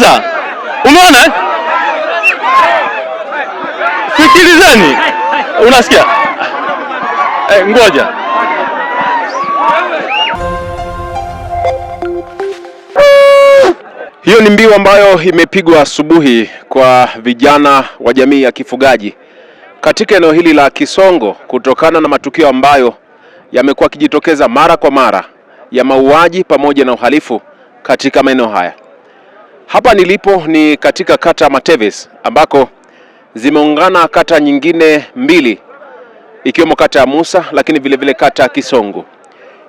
Sikiliza, umeona? Sikilizeni, unasikia? Ngoja. Hiyo ni mbiu ambayo imepigwa asubuhi kwa vijana wa jamii ya kifugaji katika eneo hili la Kisongo kutokana na matukio ambayo yamekuwa kijitokeza mara kwa mara ya mauaji pamoja na uhalifu katika maeneo haya. Hapa nilipo ni katika kata Mateves ambako zimeungana kata nyingine mbili ikiwemo kata ya Musa lakini vile vile kata ya Kisongo.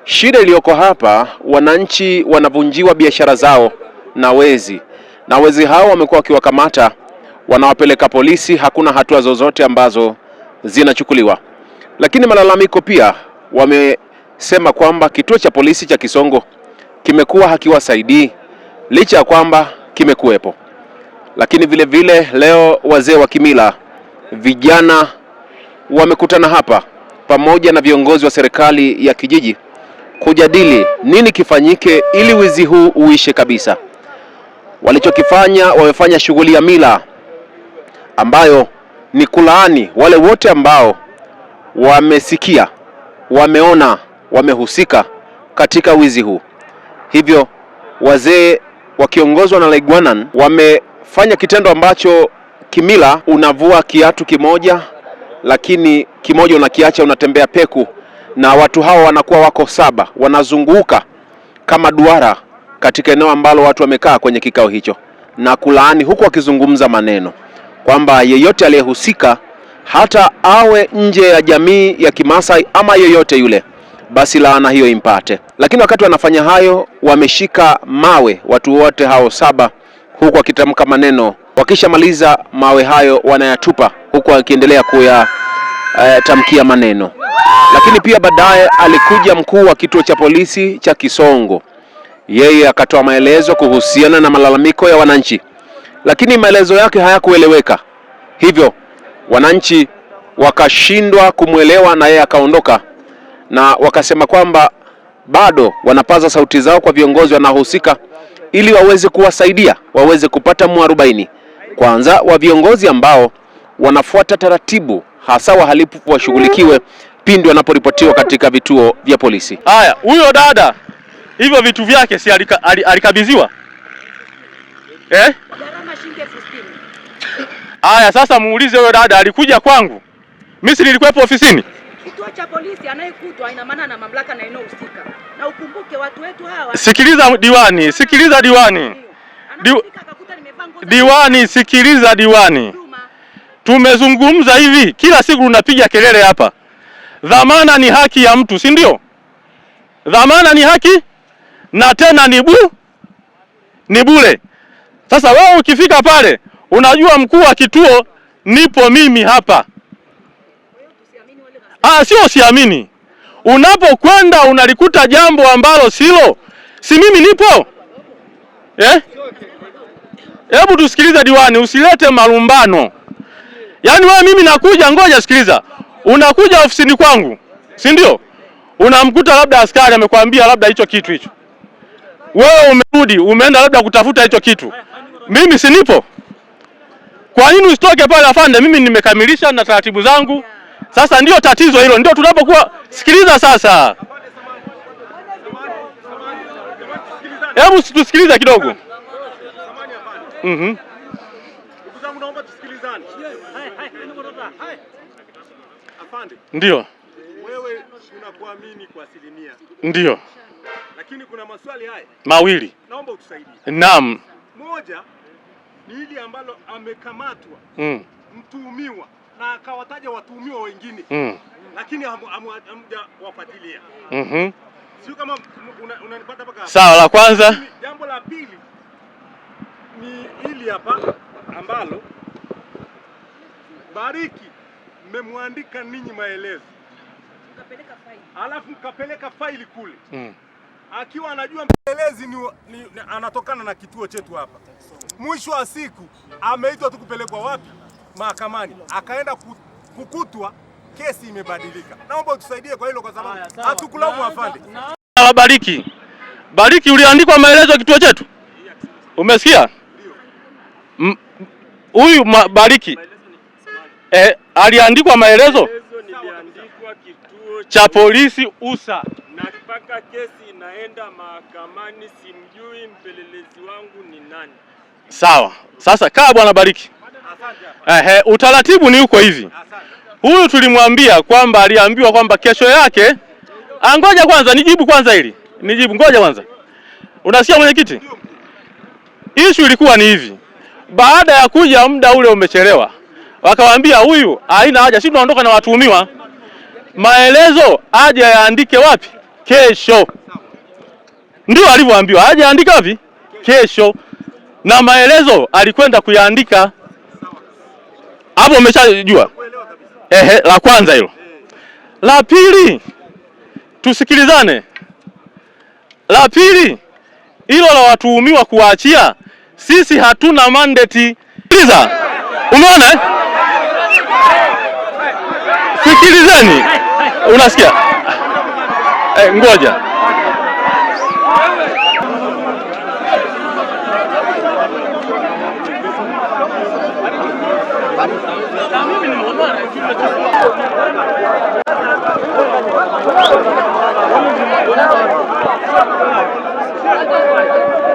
Shida iliyoko hapa, wananchi wanavunjiwa biashara zao na wezi. Na wezi hao wamekuwa wakiwakamata, wanawapeleka polisi, hakuna hatua zozote ambazo zinachukuliwa. Lakini malalamiko pia wamesema kwamba kituo cha polisi cha Kisongo kimekuwa hakiwasaidii licha ya kwamba kimekuwepo. Lakini vile vile leo wazee wa kimila, vijana wamekutana hapa pamoja na viongozi wa serikali ya kijiji kujadili nini kifanyike ili wizi huu uishe kabisa. Walichokifanya, wamefanya shughuli ya mila ambayo ni kulaani wale wote ambao wamesikia, wameona, wamehusika katika wizi huu. Hivyo wazee wakiongozwa na Laigwanan wamefanya kitendo ambacho kimila unavua kiatu kimoja lakini kimoja unakiacha, unatembea peku, na watu hao wanakuwa wako 7 wanazunguka kama duara katika eneo ambalo watu wamekaa kwenye kikao hicho na kulaani, huku wakizungumza maneno kwamba yeyote aliyehusika, hata awe nje ya jamii ya Kimasai ama yeyote yule, basi laana hiyo impate. Lakini wakati wanafanya hayo, wameshika mawe watu wote hao 7 huku wakitamka maneno. Wakishamaliza mawe hayo wanayatupa huku wakiendelea kuyatamkia maneno. Lakini pia baadaye alikuja mkuu wa kituo cha polisi cha Kisongo. Yeye akatoa maelezo kuhusiana na malalamiko ya wananchi, lakini maelezo yake hayakueleweka. Hivyo wananchi wakashindwa kumuelewa na yeye akaondoka, na wakasema kwamba bado wanapaza sauti zao kwa viongozi wanaohusika ili waweze kuwasaidia, waweze kupata mwarobaini kwanza wa viongozi ambao wanafuata taratibu, hasa wahalifu washughulikiwe pindi wanaporipotiwa katika vituo vya polisi. Haya, huyo dada hivyo vitu vyake si alikabidhiwa? Gharama shilingi 60,000. Haya, sasa muulize huyo dada alikuja kwangu. Mimi si nilikuwepo ofisini? Kituo cha polisi anayekutwa ina maana na mamlaka na inayohusika. Na ukumbuke watu wetu hawa. Sikiliza diwani, sikiliza diwani. Diwani, sikiliza diwani. Tumezungumza hivi, kila siku unapiga kelele hapa. Dhamana ni haki ya mtu, si ndio? Dhamana ni haki na tena ni bure. Sasa wewe ukifika pale, unajua mkuu wa kituo nipo mimi hapa. Sio siamini. Unapokwenda unalikuta jambo ambalo silo, si mimi nipo? Hebu tusikilize diwani, usilete malumbano. Yaani wewe mimi nakuja, ngoja sikiliza. Unakuja ofisini kwangu, si ndio? Unamkuta labda askari amekwambia labda hicho kitu hicho. Wewe umerudi, umeenda labda kutafuta hicho kitu. Mimi si nipo? Kwa nini usitoke pale afande? Mimi nimekamilisha na taratibu zangu. Sasa ndio tatizo hilo, ndio tunapokuwa. Sikiliza sasa. Hebu tusikilize kidogo. Naomba tusikilizane. Afande. Ndio. Wewe unakuamini kwa 100%. Ndio. Lakini kuna maswali haya mawili. Naomba utusaidie. Naam. Moja ni hili ambalo amekamatwa mtuhumiwa na akawataja watuhumiwa wengine. Lakini hamjawafuatilia. Sio kama unanipata mpaka hapa. Sawa, la kwanza. Jambo la pili ni hili hapa ambalo Bariki mmemwandika ninyi maelezo. Mkapeleka faili. Alafu mkapeleka faili kule. Akiwa anajua mpelelezi anatokana na kituo chetu hapa. Mwisho wa siku ameitwa tu kupelekwa wapi? Mahakamani. Akaenda kukutwa, kesi imebadilika. Naomba utusaidie kwa hilo kwa sababu hatukulaumu afande. Bariki uliandikwa maelezo ya kituo chetu? Umesikia? huyu Bariki aliandikwa maelezo cha polisi USA na mpaka kesi inaenda mahakamani, simjui mpelelezi wangu ni nani. Sawa. Sasa kaa bwana Bariki. Utaratibu ni uko hivi. Huyu tulimwambia kwamba aliambiwa kwamba kesho yake. Ngoja kwanza nijibu kwanza hili. Ngoja kwanza. Unasikia mwenyekiti? Issue ilikuwa ni hivi. Baada ya kuja muda ule umechelewa. Wakawaambia huyu haina haja, sisi tunaondoka na watuhumiwa. Maelezo aje yaandike wapi? Kesho. Ndio alivyoambiwa aje yaandike wapi? Kesho. Na maelezo alikwenda kuyaandika. Hapo umeshajua. La kwanza hilo. La pili, tusikilizane. La pili, hilo la watuhumiwa kuachia, sisi hatuna mandate. Sikiliza. Umeona? Sikilizeni. Unasikia? Ngoja.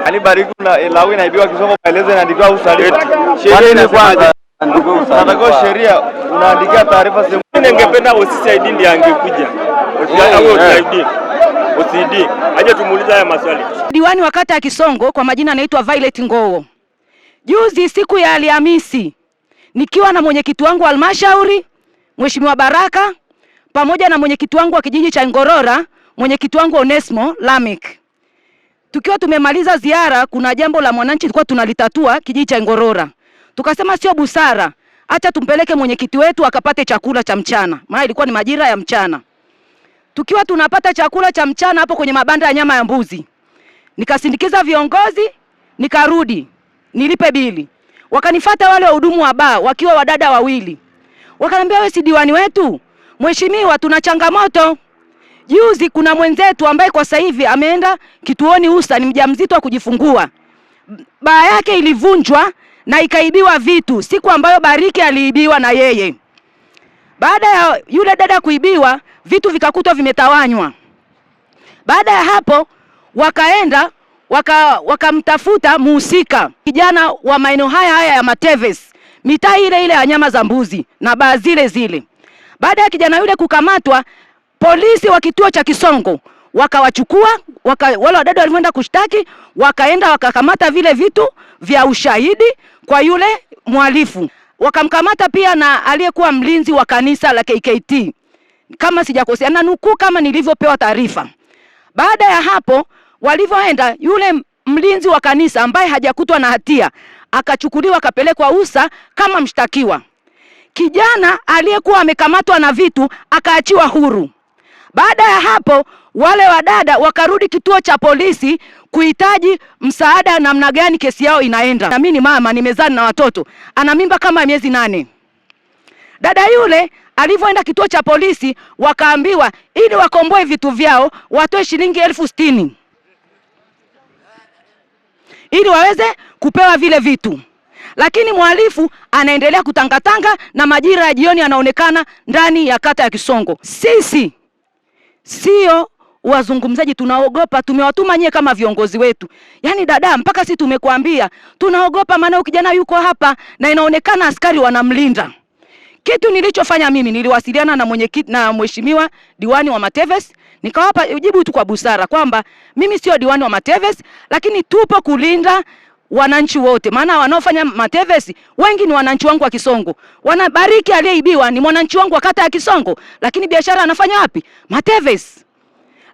Ali Bariki na lawi naibiwa Kisongo, maelezo yanaandikwa usaliti. Sheria ni kwanza andiko usaliti. Nataka sheria unaandikia taarifa sehemu. Ningependa OCD ndiye angekuja. OCD aje tumuulize haya maswali. Diwani wa kata ya Kisongo kwa majina anaitwa Violet Ngoo. Juzi siku ya Alhamisi nikiwa na mwenyekiti wangu wa halmashauri Mheshimiwa Baraka pamoja na mwenyekiti wangu wa kijiji cha Ngorora, mwenyekiti wangu Onesmo Lamek. Tukiwa tumemaliza ziara, kuna jambo la mwananchi tulikuwa tunalitatua kijiji cha Ngorora. Tukasema sio busara, acha tumpeleke mwenyekiti wetu akapate chakula cha mchana. Maana ilikuwa ni majira ya mchana. Tukiwa tunapata chakula cha mchana hapo kwenye mabanda ya nyama ya mbuzi, nikasindikiza viongozi, nikarudi nilipe bili. Wakanifuata wale wahudumu wa baa wakiwa wadada wawili. Wakaniambia, wewe si diwani wetu? Mheshimiwa, tuna changamoto. Juzi kuna mwenzetu ambaye kwa sasa hivi ameenda kituoni USA, ni mjamzito wa kujifungua. Baa yake ilivunjwa na ikaibiwa vitu siku ambayo Bariki aliibiwa na yeye. Baada ya yule dada kuibiwa, vitu vikakutwa vimetawanywa. Baada ya hapo wakaenda wakamtafuta muhusika, kijana wa maeneo haya ya Mateves, mitaa ile ya nyama za mbuzi na baa zile. Baada ya kijana yule kukamatwa, polisi wa kituo cha Kisongo wakawachukua, wale wadada walioenda kushtaki, wakaenda wakakamata vile vitu vya ushahidi kwa yule mhalifu. Wakamkamata pia na aliyekuwa mlinzi wa kanisa la KKT, kama sijakosea, na nukuu kama nilivyopewa taarifa. Baada ya hapo walivyoenda, yule mlinzi wa kanisa ambaye hajakutwa na hatia akachukuliwa akapelekwa USA kama mshtakiwa. Kijana aliyekuwa amekamatwa na vitu akaachiwa huru. Baada ya hapo wale wadada wakarudi kituo cha polisi kuhitaji msaada namna gani kesi yao inaenda. Na mimi ni mama, nimezaa na watoto, ana mimba kama miezi 8. Dada yule alivyoenda kituo cha polisi wakaambiwa ili wakomboe vitu vyao watoe shilingi 60,000 ili waweze kupewa vile vitu. Lakini mhalifu anaendelea kutangatanga na majira ya jioni anaonekana ndani ya kata ya Kisongo. Sisi sio wazungumzaji, tunaogopa. Tumewatuma nyie kama viongozi wetu. Yaani dada, mpaka sisi tumekuambia tunaogopa, maana kijana yuko hapa na inaonekana askari wanamlinda. Kitu nilichofanya mimi, niliwasiliana na mwenyekiti na mheshimiwa diwani wa Mateves, nikawapa jibu tu kwa busara kwamba mimi sio diwani wa Mateves, lakini tupo kulinda wananchi wote. Maana wanaofanya Mateves wengi ni wananchi wangu wa Kisongo. Bariki aliyeibiwa ni mwananchi wangu wa kata ya Kisongo, lakini biashara anafanya wapi? Mateves.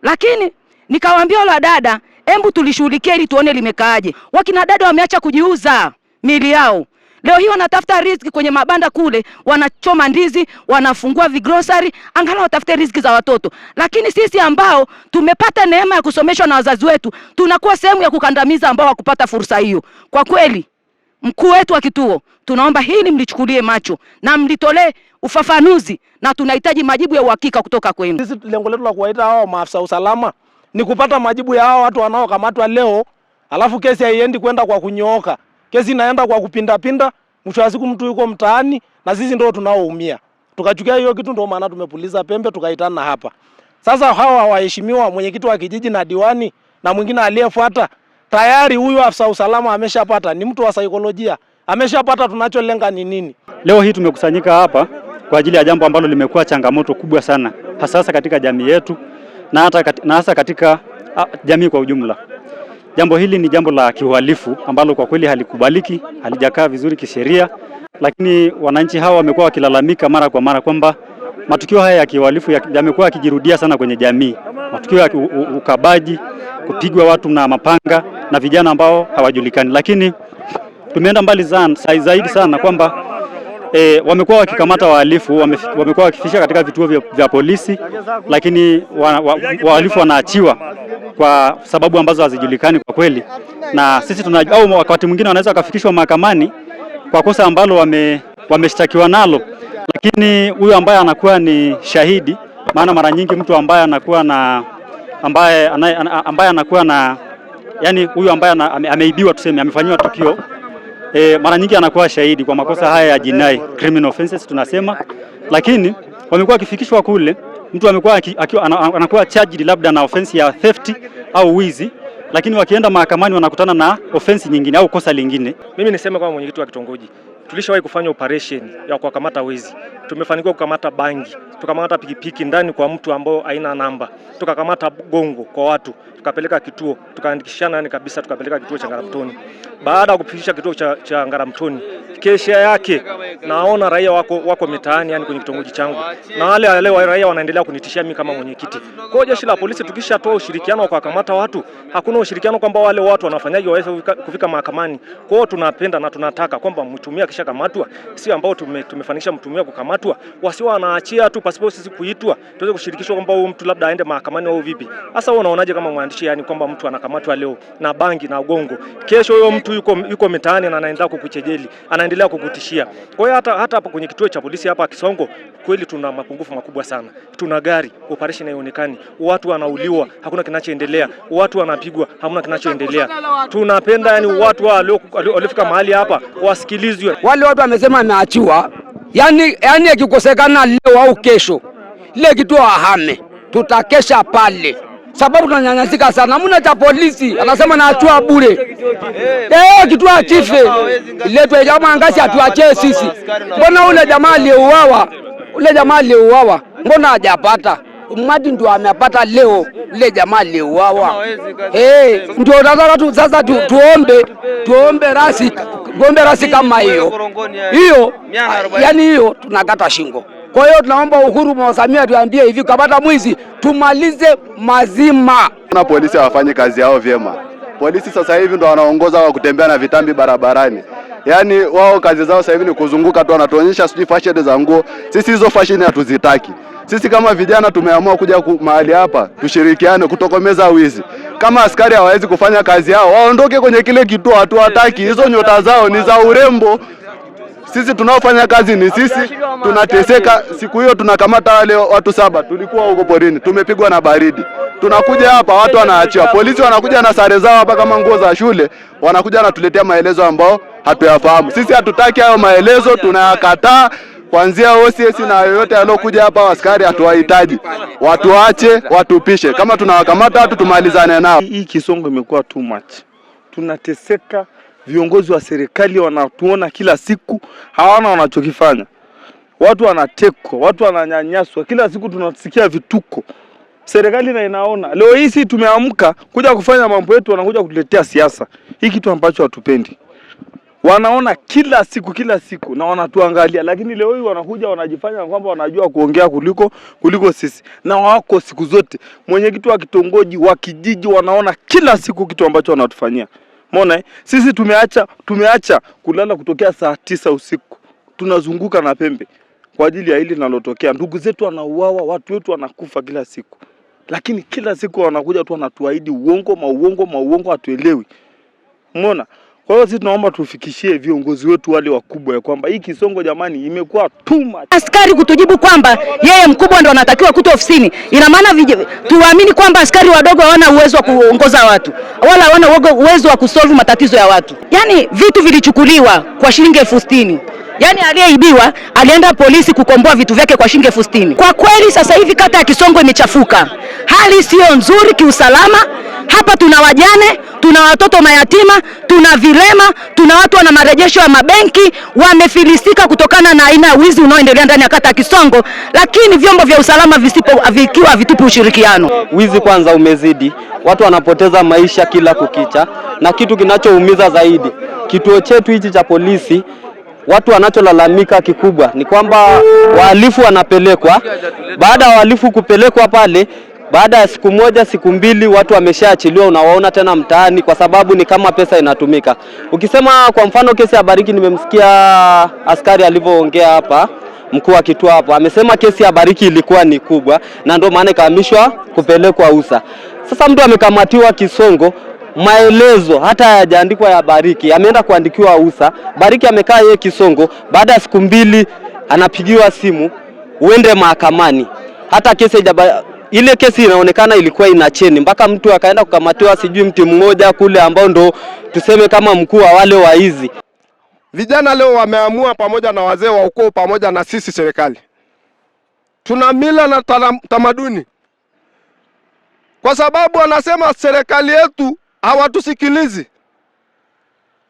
Lakini nikawaambia wale dada, hebu tulishughulikie ili tuone limekaaje. Wakina dada wameacha kujiuza mili yao. Leo hii wanatafuta riziki kwenye mabanda kule, wanachoma ndizi, wanafungua vigrocery, angalau watafute riziki za watoto. Lakini sisi ambao tumepata neema ya kusomeshwa na wazazi wetu, tunakuwa sehemu ya kukandamiza ambao wakupata fursa hiyo. Kwa kweli, mkuu wetu wa kituo, tunaomba hili mlichukulie macho na mlitolee ufafanuzi, na tunahitaji majibu ya uhakika kutoka kwenu. Sisi lengo letu la kuwaita hao maafisa usalama ni kupata majibu ya hao watu wanaokamatwa leo, alafu kesi haiendi kwenda kwa kunyooka. Kesi inaenda kwa kupinda, mwisho wa siku mtu yuko mtaani na sisi ndio tunaoumia. Tukachukia hiyo kitu, ndio maana tumepuliza pembe tukaitana hapa. Sasa hawa waheshimiwa, mwenyekiti wa kijiji na diwani na mwingine aliyefuata, tayari huyu afisa usalama ameshapata, ni mtu wa saikolojia. Ameshapata tunacholenga ni nini. Leo hii tumekusanyika hapa kwa ajili ya jambo ambalo limekuwa changamoto kubwa sana, hasa katika jamii yetu na hasa katika jamii kwa ujumla. Jambo hili ni jambo la kiuhalifu ambalo kwa kweli halikubaliki, halijakaa vizuri kisheria, lakini wananchi hawa wamekuwa wakilalamika mara kwa mara kwamba matukio haya ya kiuhalifu yamekuwa yakijirudia sana kwenye jamii. Matukio ya ukabaji, kupigwa watu na mapanga na vijana ambao hawajulikani. Lakini tumeenda mbali zaidi sana kwamba wamekuwa wakikamata wahalifu, wamekuwa wakifikisha katika vituo vya polisi, lakini wahalifu wanaachiwa kwa sababu ambazo hazijulikani kwa kweli. Na sisi tunajua au wakati mwingine wanaweza wakafikishwa mahakamani kwa kosa ambalo wameshtakiwa nalo, lakini huyu ambaye anakuwa ni shahidi, maana mara nyingi mtu ambaye anakuwa na yani huyu ambaye ameibiwa, tuseme amefanywa tukio, mara nyingi anakuwa shahidi kwa makosa haya ya jinai, criminal offenses tunasema. Lakini wamekuwa wakifikishwa kule, mtu amekuwa anakuwa charged labda na offense ya theft au wizi, lakini wakienda mahakamani wanakutana na offense nyingine au kosa lingine. Mimi niseme kama mwenyekiti wa kitongoji, tulishawahi kufanya operation ya kukamata wezi. Tumefanikiwa kukamata bangi, tukamata pikipiki ndani kwa mtu ambao haina namba, tukakamata gongo kwa watu, tukapeleka kituo, tukaandikishana yani kabisa, tukapeleka kituo cha Ngaramtoni. Baada ya kufikisha kituo cha Ngaramtoni, kesha yake naona raia wako mitaani yani kwenye kitongoji changu, na wale raia wanaendelea kunitishia mimi kama mwenyekiti. Kwa hiyo jeshi la polisi tukishatoa ushirikiano wa kukamata watu, hakuna ushirikiano kwamba wale watu wanafanyaje waweze kufika mahakamani. Kwa hiyo tunapenda na tunataka kwamba mtumia kisha kamatwa, sio ambao tumefanikisha mtumia kukamatwa, wasiwa wanaachia tu pasipo sisi kuitwa tuweze kushirikishwa kwamba huyu mtu labda aende mahakamani au vipi. Sasa wewe unaonaje kama mwandishi yani kwamba mtu anakamatwa leo na bangi na ugongo, kesho huyo mtu yuko mitaani na anaendelea kukuchejeli, anaendelea kukutishia. Kwa hiyo hata hapa kwenye kituo cha polisi hapa Kisongo kweli tuna mapungufu makubwa sana. Tuna gari, operation haionekani, watu wanauliwa, hakuna kinachoendelea, watu wanapigwa, hakuna kinachoendelea. Tunapenda yani watu waliofika mahali hapa wasikilizwe. Wale watu wamesema ameachiwa, yani akikosekana leo au kesho ile kituo ahame, tutakesha pale sababu tunanyanyasika sana. Muna cha polisi anasema naachua bure, kituo achife letwe jamaa ngasi atuachie sisi. Mbona ule jamaa aliyeuawa mbona hajapata? Mwadi ndio amepata leo, ule jamaa aliyeuawa. Ndio sasa tuombe rasi kama hiyo yani hiyo tunakata shingo. Kwa hiyo tunaomba Uhuru Mwa Samia tuambie hivi, kabata mwizi tumalize mazima. Na polisi hawafanyi kazi yao vyema. Polisi sasa hivi ndo wanaongoza wa kutembea na vitambi barabarani. Yaani wao kazi zao sasa hivi ni kuzunguka tu, wanatuonyesha sijui fashion za nguo. Sisi hizo fashion hatuzitaki. Sisi kama vijana tumeamua kuja mahali hapa tushirikiane kutokomeza wizi. Kama askari hawawezi kufanya kazi yao, waondoke kwenye kile kituo, hatuwataki. Hizo nyota zao ni za urembo. Sisi tunaofanya kazi ni sisi, tunateseka. Siku hiyo tunakamata wale watu 7, tulikuwa huko porini, tumepigwa na baridi. Tunakuja hapa watu wanaachiwa. Polisi wanakuja na sare zao hapa kama nguo za shule, wanakuja na tuletea maelezo ambao hatuyafahamu. Sisi hatutaki hayo maelezo, tunayakataa. Kuanzia OCS na yoyote alokuja hapa askari hatuwahitaji. Watu waache, watupishe. Kama tunawakamata watu tumalizane nao. Hii Kisongo imekuwa too much. Tunateseka. Viongozi wa serikali wanatuona kila siku, hawana wanachokifanya. Watu wanatekwa, watu wananyanyaswa, kila siku tunasikia vituko. Serikali na inaona. Leo hii sisi tumeamka kuja kufanya mambo yetu, wanakuja kutuletea siasa. Hii kitu ambacho hatupendi. Wanaona kila siku na wanatuangalia, lakini leo hii wanakuja wanajifanya kwamba wanajua kuongea kuliko sisi. Na wako siku zote. Mwenyekiti wa kitongoji wa kijiji wanaona kila siku kitu ambacho wanatufanyia. Mbona sisi tumeacha kulala kutokea saa 9 usiku. Tunazunguka na pembe kwa ajili ya hili linalotokea. Ndugu zetu wanauawa, watu wetu wanakufa kila siku. Lakini kila siku wanakuja tu wanatuahidi uongo, mauongo hatuelewi. Mbona Kwa hiyo sisi tunaomba tufikishie viongozi wetu wale wakubwa ya kwamba hii Kisongo jamani imekuwa too much. Askari kutujibu kwamba yeye mkubwa ndo anatakiwa kuto ofisini. Ina maana tuamini kwamba askari wadogo hawana uwezo wa kuongoza watu, wala hawana uwezo wa kusolve matatizo ya watu. Yaani vitu vilichukuliwa kwa shilingi 60,000. Yaani aliyeibiwa alienda polisi kukomboa vitu vyake kwa shilingi 60,000. Kwa kweli sasa hivi kata ya Kisongo imechafuka. Hali sio nzuri kiusalama. Hapa tuna wajane, tuna watoto mayatima, tuna vilema, tuna watu wana marejesho ya mabenki, wamefilisika kutokana na aina ya wizi unaoendelea ndani ya kata ya Kisongo, lakini vyombo vya usalama vikiwa havitupi ushirikiano. Wizi kwanza umezidi, watu wanapoteza maisha kila kukicha, na kitu kinachoumiza zaidi, kituo chetu hichi cha polisi, watu wanacholalamika kikubwa ni kwamba wahalifu wanapelekwa. Baada ya wahalifu kupelekwa pale, baada ya siku moja siku mbili watu wameshaachiliwa, unawaona tena mtaani, kwa sababu ni kama pesa inatumika. Ukisema kwa mfano kesi ya Bariki, nimemsikia askari alivyoongea hapa, mkuu wa kituo hapo amesema kesi ya Bariki ilikuwa ni kubwa na ndio maana ikahamishwa kupelekwa Usa. Sasa mtu amekamatiwa Kisongo, maelezo hata hayajaandikwa ya Bariki, ameenda kuandikiwa Usa. Bariki amekaa yeye Kisongo, baada ya siku mbili anapigiwa simu uende mahakamani. Hata kesi ile kesi inaonekana ilikuwa ina cheni, mpaka mtu akaenda kukamatiwa sijui mti mmoja kule ambao ndo tuseme kama mkuu wa wale waizi. Vijana leo wameamua pamoja na wazee wa ukoo pamoja na sisi serikali. Tuna mila na tamaduni. Kwa sababu wanasema serikali yetu hawatusikilizi.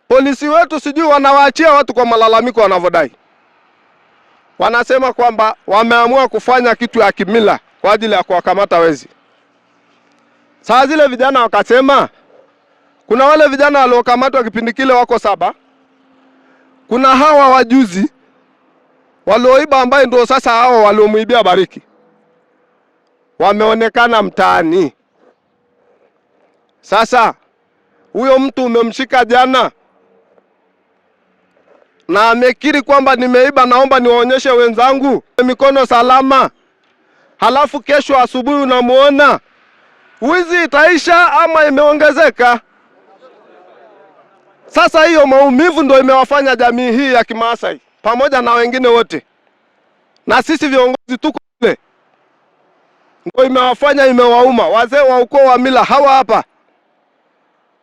Polisi wetu sijui wanawaachia watu kwa malalamiko wanavodai. Wanasema kwamba wameamua kufanya kitu ya kimila kwa ajili ya kuwakamata wezi. Saa zile vijana wakasema kuna wale vijana waliokamatwa kipindi kile wako 7. Kuna hawa wajuzi walioiba ambaye ndio sasa hawa waliomuibia Bariki wameonekana mtaani. Sasa huyo mtu umemshika jana na amekiri kwamba nimeiba, naomba niwaonyeshe wenzangu mikono salama, halafu kesho asubuhi unamuona, wizi itaisha ama imeongezeka? Sasa hiyo maumivu ndio imewafanya jamii hii ya Kimaasai pamoja na wengine wote, na sisi viongozi tuko kule, ndio imewafanya, imewauma. Wazee wa ukoo wa mila hawa hapa,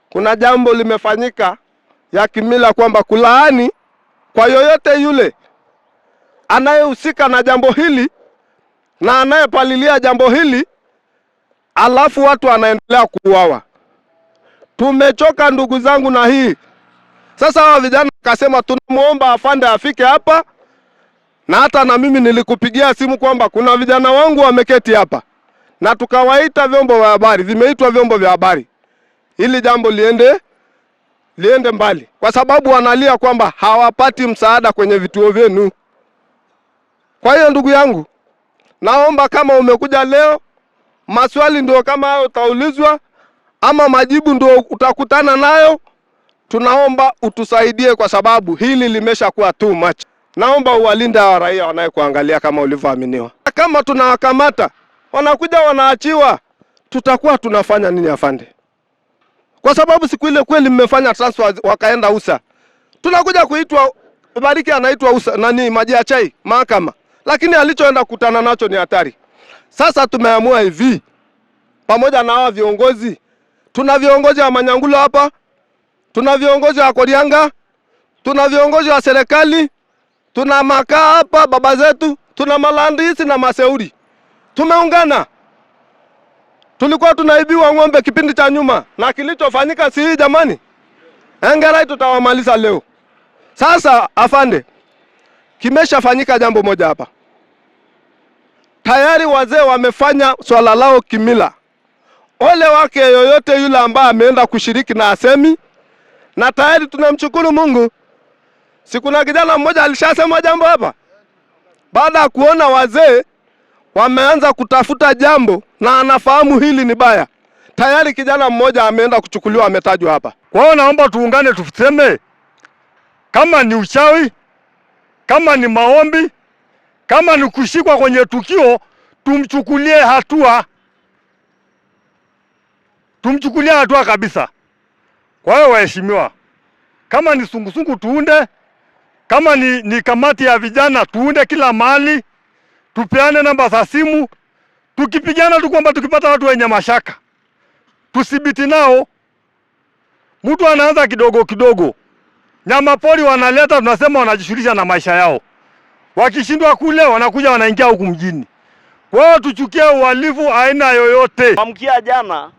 kuna jambo limefanyika ya kimila kwamba kulaani kwa yoyote yule anayehusika na jambo hili na anayepalilia jambo hili, alafu watu wanaendelea kuuawa. Tumechoka ndugu zangu na hii. Sasa hawa vijana wakasema tunamuomba afande afike hapa, na hata na mimi nilikupigia simu kwamba kuna vijana wangu wameketi hapa, na tukawaita vyombo vya habari, vimeitwa vyombo vya habari, ili jambo liende mbali, kwa sababu wanalia kwamba hawapati msaada kwenye vituo vyenu. Kwa hiyo ndugu yangu, naomba kama umekuja leo, maswali ndio kama hayo utaulizwa, ama majibu ndio utakutana nayo, tunaomba utusaidie, kwa sababu hili limeshakuwa too much. Naomba uwalinde wa raia wanayekuangalia kama ulivyoaminiwa. Kama tunawakamata wanakuja wanaachiwa, tutakuwa tunafanya nini afande? Kwa sababu siku ile kweli mmefanya transfer wakaenda Usa, tunakuja kuitwa Bariki anaitwa Usa maji ya chai mahakama, lakini alichoenda kukutana nacho ni hatari. Sasa tumeamua hivi, pamoja na hawa viongozi, tuna viongozi wa Manyangulo hapa, tuna viongozi wa Korianga, tuna viongozi wa serikali, tuna makaa hapa baba zetu, tuna malandisi na maseuri. Tumeungana. Tulikuwa tunaibiwa ng'ombe kipindi cha nyuma, na kilichofanyika si hii jamani. Engerai tutawamaliza leo. Sasa afande, kimeshafanyika jambo moja hapa. Tayari wazee wamefanya swala lao kimila. Ole wake yoyote yule ambaye ameenda kushiriki na asemi, na tayari tunamshukuru Mungu. Sikuna kijana mmoja alishasema jambo hapa. Baada ya kuona wazee wameanza kutafuta jambo na anafahamu hili ni baya, tayari kijana mmoja ameenda kuchukuliwa, ametajwa hapa. Kwa hiyo naomba tuungane, tuseme kama ni uchawi, kama ni maombi, kama ni kushikwa kwenye tukio, tumchukulie hatua. Tumchukulie hatua kabisa. Kwa hiyo waheshimiwa, kama ni sungusungu tuunde, kama ni kamati ya vijana tuunde kila mahali, tupeane namba za simu, tukipigana tu kwamba tukipata watu wenye mashaka tusibiti nao. Mtu anaanza kidogo kidogo, nyama pori wanaleta, tunasema wanajishughulisha na maisha yao, wakishindwa kule wanakuja wanaingia huku mjini. Kwa hiyo tuchukie uhalifu aina yoyote. Amkia jana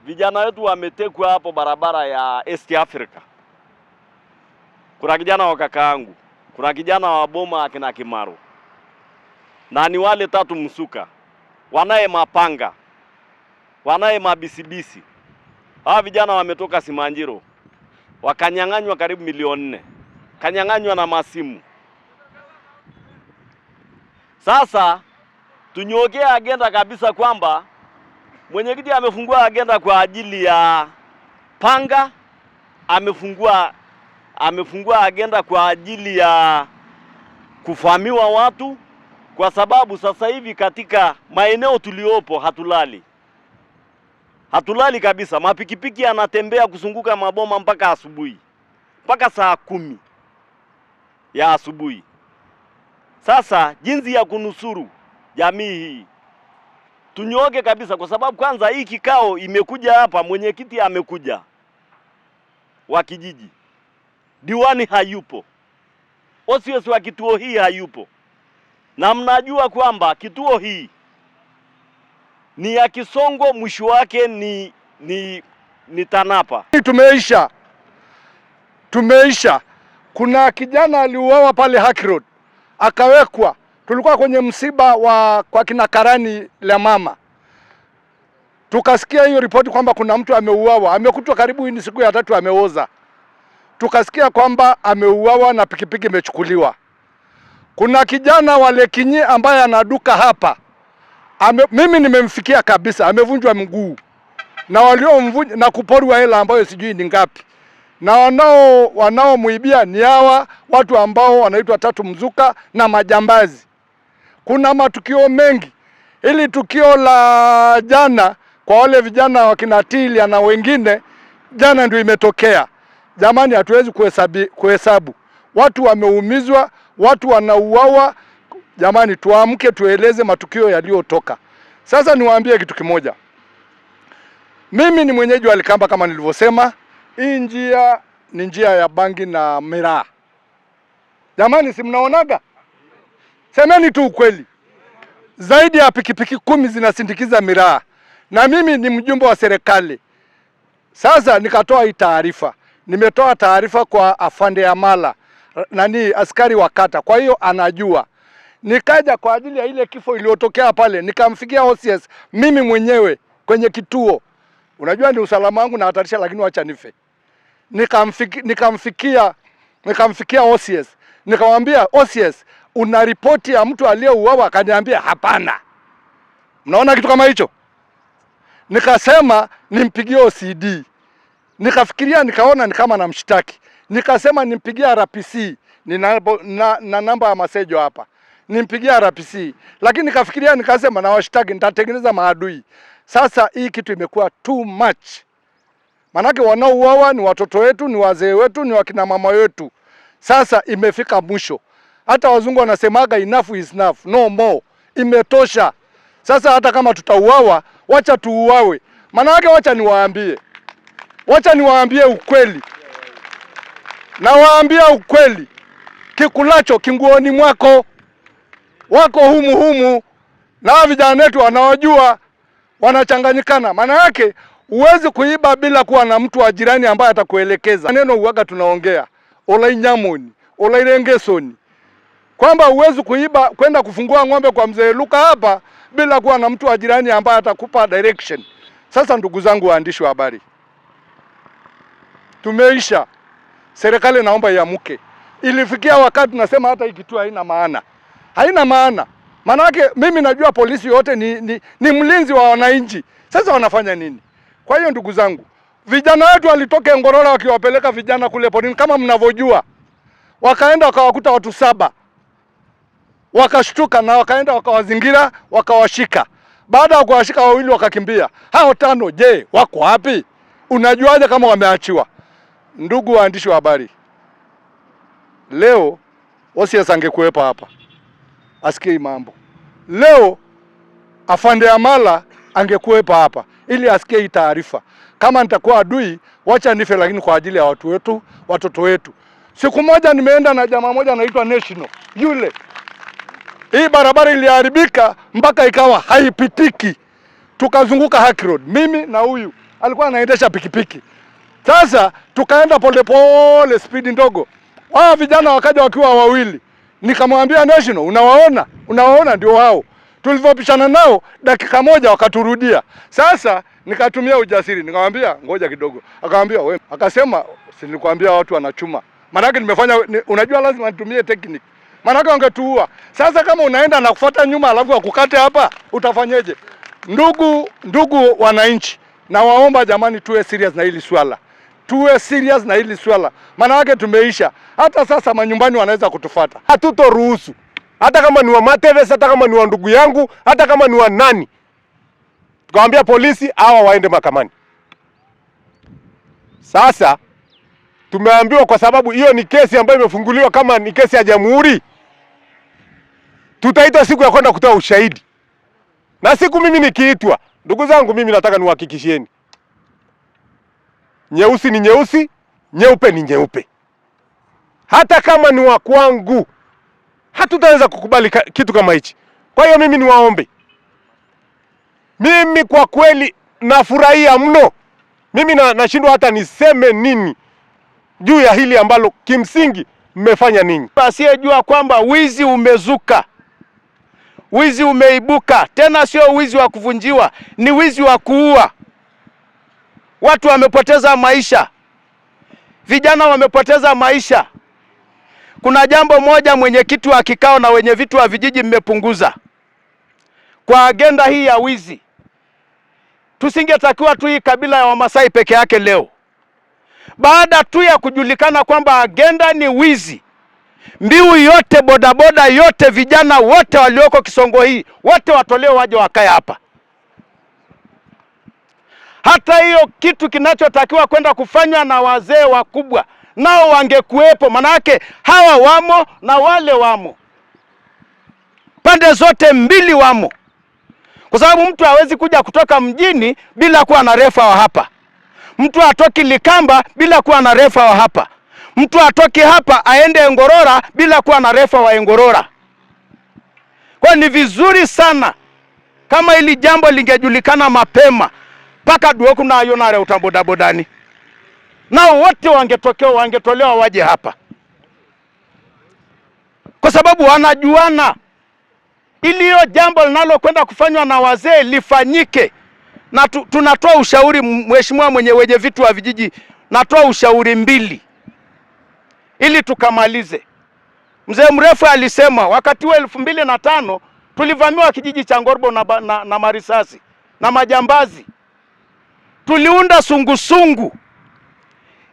vijana wetu wametekwa hapo barabara ya East Africa. Kuna kijana wa kakaangu, kuna kijana wa Boma akina Kimaro, na ni wale 3 msuka, wanaye mapanga, wanaye mabisibisi. Hawa vijana wametoka Simanjiro, wakanyang'anywa karibu milioni 4, kanyang'anywa na masimu. Sasa tunyokea agenda kabisa kwamba mwenyekiti amefungua agenda kwa ajili ya panga, amefungua agenda kwa ajili ya kufahamiwa watu, kwa sababu sasa hivi katika maeneo tuliopo hatulali kabisa. Mapikipiki yanatembea kuzunguka maboma mpaka asubuhi, mpaka saa 10 ya asubuhi. Sasa jinsi ya kunusuru jamii hii tunyoke kabisa, kwa sababu kwanza hii kikao imekuja hapa, mwenyekiti amekuja wa kijiji, diwani hayupo, OCS wa kituo hii hayupo, na mnajua kwamba kituo hii ni ya Kisongo, mwisho wake ni Tanapa. Tumeisha. Kuna kijana aliuawa pale Haki Road, akawekwa. Tulikuwa kwenye msiba kwa kina Karani la mama, tukasikia hiyo ripoti kwamba kuna mtu ameuawa, amekutwa karibu hii ni siku ya 3 ameoza. Tukasikia kwamba ameuawa na pikipiki imechukuliwa. Kuna kijana wa Lekinyi ambaye anaduka hapa, mimi nimemfikia kabisa, amevunjwa mguu na waliomvunja na kuporwa hela ambayo sijui ni ngapi, na wanaomuibia ni hawa watu ambao wanaitwa 3 mzuka na majambazi. Kuna matukio mengi. Hili tukio la jana kwa wale vijana wa Kinatilia na wengine, jana ndio imetokea. Jamani, hatuwezi kuhesabu. Watu wameumizwa, watu wanauawa. Jamani, tuamke tueleze matukio yaliyotoka. Sasa niwaambie kitu kimoja. Mimi ni mwenyeji wa Likamba kama nilivyosema. Hii njia ni njia ya bangi na miraa. Jamani, si mnaonaga? Semeni tu ukweli. Zaidi ya pikipiki 10 zinasindikiza miraa. Na mimi ni mjumbe wa serikali. Sasa nikatoa hii taarifa. Nimetoa taarifa kwa afande Amala, askari wa kata. Kwa hiyo anajua. Nikaja kwa ajili ya ile kifo iliyotokea pale, nikamfikia OCS mimi mwenyewe kwenye kituo. Unajua ni usalama wangu na hatarisha, lakini wacha nife. Nikamfikia OCS. Nikamwambia OCS, una ripoti ya mtu aliyeuawa? Akaniambia hapana. Mnaona kitu kama hicho? Nikasema nimpigie OCD. Nikafikiria, nikaona ni kama namshtaki. Nikasema nimpigie RPC. Nina namba ya masejo hapa. Nimpigie RPC. Lakini nikafikiria, nikasema na washtaki nitatengeneza maadui. Sasa hii kitu imekuwa too much. Manake wanaouawa ni watoto wetu, ni wazee wetu, ni wakina mama wetu. Sasa imefika mwisho. Hata wazungu wanasemaga enough is enough, no more. Imetosha. Sasa hata kama tutauawa, wacha tuuawe. Manake wacha niwaambie ukweli. Na waambia ukweli. Kikulacho kinguoni mwako. Wako humu. Na vijana wetu wanawajua, wanachanganyikana. Maana yake huwezi kuiba bila kuwa na mtu wa jirani ambaye atakuelekeza. Neno uwaga tunaongea. Olai Nyamoni, Olai Rengesoni. Kwamba huwezi kuiba kwenda kufungua ng'ombe kwa mzee Luka hapa bila kuwa na mtu wa jirani ambaye atakupa direction. Sasa ndugu zangu waandishi wa habari, tumeisha. Serikali naomba iamuke. Ilifikia wakati tunasema hata hii kitu haina maana. Haina maana. Manake mimi najua polisi yote ni mlinzi wa wananchi. Sasa wanafanya nini? Kwa hiyo ndugu zangu, vijana wetu walitoka Ngorora wakiwapeleka vijana kule porini kama mnavyojua. Wakaenda wakawakuta watu 7. Wakashtuka na wakaenda wakawazingira, wakawashika. Baada ya kuwashika 2 wakakimbia. Hao 5 je, wako wapi? Unajuaje kama wameachiwa? Ndugu waandishi wa habari, leo OCS angekuwepo hapa asikie mambo. Leo afande Amala angekuwepo hapa ili asikie hii taarifa. Kama nitakuwa adui, wacha nife, lakini kwa ajili ya watu wetu, watoto wetu. Siku moja nimeenda na jamaa moja anaitwa National. Yule hii barabara iliharibika mpaka ikawa haipitiki. Tukazunguka Haki Road. Mimi na huyu alikuwa anaendesha pikipiki. Sasa tukaenda polepole speed ndogo. Wao vijana wakaja wakiwa wawili. Nikamwambia National, unawaona ndio hao. Tulivyopishana nao dakika moja wakaturudia. Sasa nikatumia ujasiri, nikamwambia ngoja kidogo. Akamwambia wewe, akasema si nilikwambia watu wanachuma. Maana yake nimefanya unajua lazima nitumie technique. Maana yake wangetuua. Sasa kama unaenda na kufuata nyuma alafu akukate hapa, utafanyeje? Ndugu wananchi, na waomba jamani, tuwe serious na hili swala. Tuwe serious na hili swala. Maana yake tumeisha. Hata sasa manyumbani wanaweza kutufuata. Hatutoruhusu. Hata kama ni wa Mateves, hata kama ni wa ndugu yangu, hata kama ni wa nani. Tukamwambia polisi hawa waende mahakamani. Sasa tumeambiwa kwa sababu hiyo ni kesi ambayo imefunguliwa kama ni kesi ya jamhuri, tutaitwa siku ya kwenda kutoa ushahidi. Na siku mimi nikiitwa, ndugu zangu, mimi nataka niwahakikishieni, nyeusi ni nyeusi, nyeupe ni nyeupe. Hata kama ni wa kwangu, hatutaweza kukubali kitu kama hichi. Kwa hiyo mimi niwaombe, mimi kwa kweli nafurahia mno. Mimi nashindwa hata niseme nini juu ya hili ambalo kimsingi mmefanya ninyi. Asiyejua kwamba wizi umezuka, wizi umeibuka, tena sio wizi wa kuvunjiwa, ni wizi wa kuua. Watu wamepoteza maisha, vijana wamepoteza maisha. Kuna jambo moja mwenyekiti wa kikao na wenye vitu wa vijiji mmepunguza kwa agenda hii ya wizi. Tusingetakiwa tu hii kabila ya Wamasai peke yake leo. Baada tu ya kujulikana kwamba agenda ni wizi, mbiu yote, bodaboda yote, vijana wote walioko Kisongo hii, wote watolewe waje wakae hapa. Hata hiyo kitu kinachotakiwa kwenda kufanywa na wazee wakubwa, nao wangekuwepo, manake hawa wamo na wale wamo. Pande zote mbili wamo. Kwa sababu mtu hawezi kuja kutoka mjini bila kuwa na refa wa hapa. Mtu atoki Likamba bila kuwa na refa wa hapa. Mtu atoki hapa aende Engorora bila kuwa na refa wa Engorora. Kwa ni vizuri sana kama hili jambo lingejulikana mapema, paka duoku na ayonare utambodabodani, nao wote wangetolewa waje hapa, kwa sababu wanajuana. Ili hiyo jambo linalokwenda kufanywa na wazee lifanyike. Na tunatoa ushauri, mheshimiwa wenye vitu wa vijiji, natoa ushauri mbili ili tukamalize. Mzee mrefu alisema wakati wa 2005 tulivamiwa kijiji cha Ngorbo na marisasi na majambazi. Tuliunda sungusungu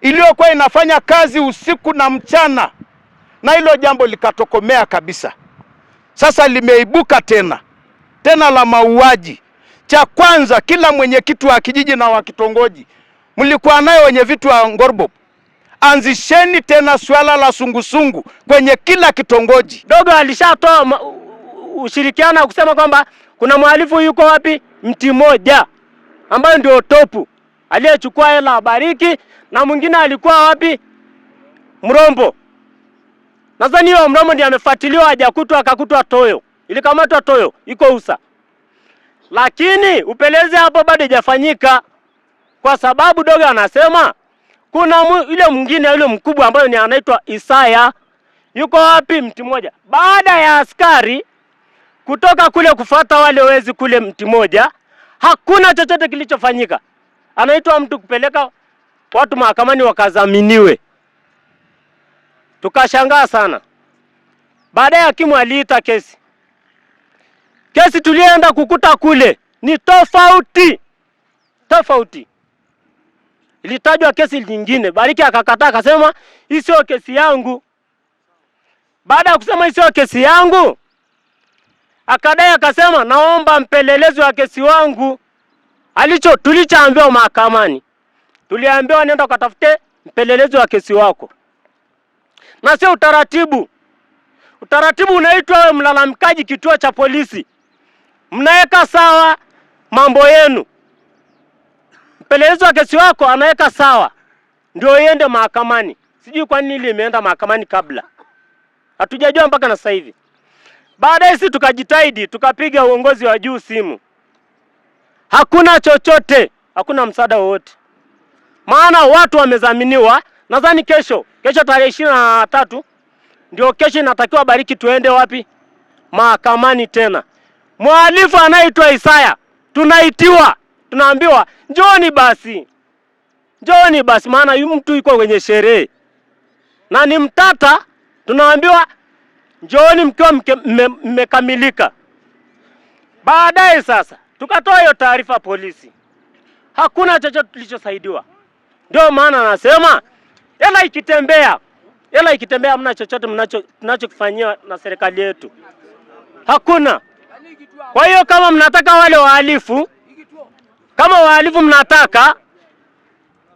iliyokuwa inafanya kazi usiku na mchana, na hilo jambo likatokomea kabisa. Sasa limeibuka tena la mauaji. Cha kwanza, kila mwenyekiti wa kijiji na wa kitongoji, mlikuwa nayo wenye vitu wa Ngorbo, anzisheni tena swala la sungusungu kwenye kila kitongoji. Dogo alishatoa ushirikiano kusema kwamba kuna mhalifu yuko wapi, mti moja ambayo ndio topu aliyechukua hela Bariki, na mwingine alikuwa wapi, Mrombo. Nadhani hiyo Mrombo ndiye amefuatiliwa hajakutwa, akakutwa Toyo. Ilikamatwa Toyo, iko Usa. Lakini upelezi hapo bado hajafanyika, kwa sababu Dogo anasema kuna yule mwingine, yule mkubwa ambaye ni anaitwa Isaya, yuko wapi, mti moja. Baada ya askari kutoka kule kufuata wale wezi kule mti moja, hakuna chochote kilichofanyika. Anaitwa mtu kupeleka watu mahakamani wakazaminiwe. Tukashangaa sana. Baadaye hakimu aliita kesi. Kesi tulienda kukuta kule ni tofauti. Ilitajwa kesi nyingine. Bariki akakataa, akasema hii sio kesi yangu. Baada ya kusema hii sio kesi yangu, akadai akasema naomba mpelelezi wa kesi wangu. Tulichoambiwa mahakamani, tuliambiwa nenda katafute mpelelezi wa kesi wako, na sio utaratibu. Utaratibu unaitwa wewe mlalamikaji kituo cha polisi, mnaweka sawa mambo yenu, mpelelezi wa kesi wako anaweka sawa ndio iende mahakamani. Sijui kwa nini imeenda mahakamani kabla, hatujajua mpaka na sasa hivi. Baadaye sisi tukajitahidi, tukapiga uongozi wa juu simu, hakuna chochote, hakuna msaada wowote. Maana watu wamezaminiwa, nadhani kesho tarehe 23 ndio kesho inatakiwa Bariki tuende wapi? Mahakamani tena. Mhalifu anaitwa Isaya, tunaitiwa, tunaambiwa njooni basi. Njooni basi, maana mtu yuko kwenye sherehe na ni mtata, tunaambiwa njooni mkiwa mmekamilika. Baadaye sasa tukatoa hiyo taarifa polisi, hakuna chochote tulichosaidiwa. Ndio maana nasema hela ikitembea hamna chochote mnachokifanyia na serikali yetu, hakuna. Kwa hiyo kama mnataka wale wahalifu, kama wahalifu mnataka,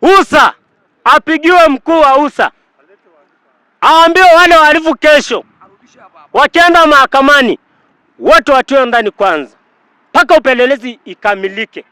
USA apigiwe mkuu wa USA, aambiwe wale wahalifu kesho wakienda mahakamani wote watiwe ndani kwanza mpaka upelelezi ikamilike.